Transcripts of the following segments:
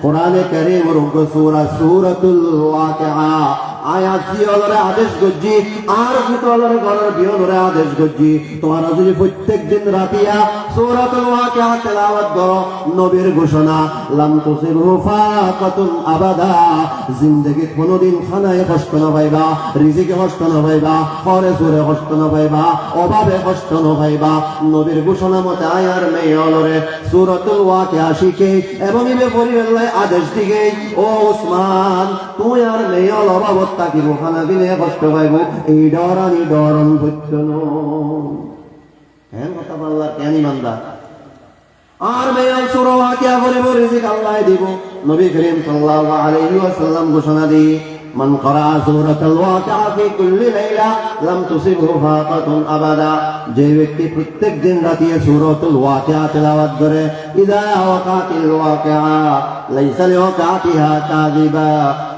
কোরআনে কারীমের সূরা সূরাতুল ওয়াকিআ আয়াত দিওলরে আদেশ গজ্জি আর ভিতরে ঘরের বিয়লরে আদেশ গজ্জি তোমরা যদি প্রত্যেক দিন রাতিয়া সূরাতুল ওয়াকিআ তেলাওয়াত করো নবীর ঘোষণা লাম তুসিরহু ফাকাতুন আবাদা জিন্দেগীত কোনদিন খানায় কষ্ট না পাইবা রিজিকে কষ্ট না পাইবা পরে সুরে কষ্ট না পাইবা অভাবে কষ্ট না পাইবা নবীর ঘোষণা মতে আয়ার মেয়লরে সূরাতুল ওয়াকিআ শিখে এবং ইবে পরিবেলাই আদেশ দিকে ও ওসমান তুই আর মেয়ল অভাবত থাকিব খানা দিলে কষ্ট পাইব এই ডরানি ডরন বুঝছন হ্যাঁ কথা বললা কেন ইমানদার আর মেয়ল সূরা ওয়াকিআ করিব রিজিক আল্লাহ দিব নবী করিম সাল্লাল্লাহু আলাইহি ওয়াসাল্লাম ঘোষণা দিয়ে من قرأ سورة الواقعة في كل ليلة لم تصبه فاقة أبدا যে ব্যক্তি প্রত্যেক দিন রাতে সূরাতুল ওয়াকিআ তেলাওয়াত করে ইযা ওয়াকাতিল ওয়াকিআ লাইসা লিওয়াকাতিহা কাযিবা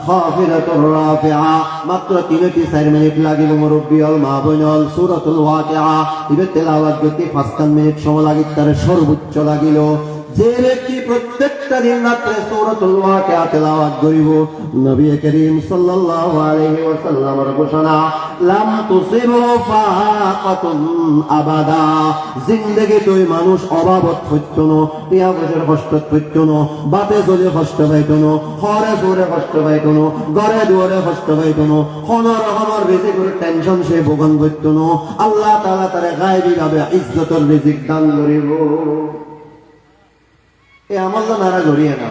খাফিরাতুর রাফিআ মাত্র 3-4 মিনিট লাগিব মুরব্বিয়ল মা বোনল সূরাতুল ওয়াকিআ ইবে তেলাওয়াত করতে 5 মিনিট সময় লাগি তার সর্বোচ্চ লাগিল যে ব্যক্তি প্রত্যেকটা দিন রাতে সূরাতুল ওয়াকিআ তেলাওয়াত করিব নবী করিম সাল্লাল্লাহু আলাইহি ওয়াসাল্লামের ঘোষণা লাম তুসিবু ফাকাতুন আবাদা জিন্দেগি তুই মানুষ অভাবত হইতো না টিয়া পয়সার কষ্ট হইতো না বাতে চলে কষ্ট পাইতো না ঘরে জোরে কষ্ট পাইতো না ঘরে দুয়ারে কষ্ট পাইতো না কোনো রকমের রিজিকের টেনশন সে ভোগন করতো না আল্লাহ তাআলা তারে গায়বী ভাবে ইজ্জতের রিজিক দান করিব এ আমল নারা জড়িয়ে না।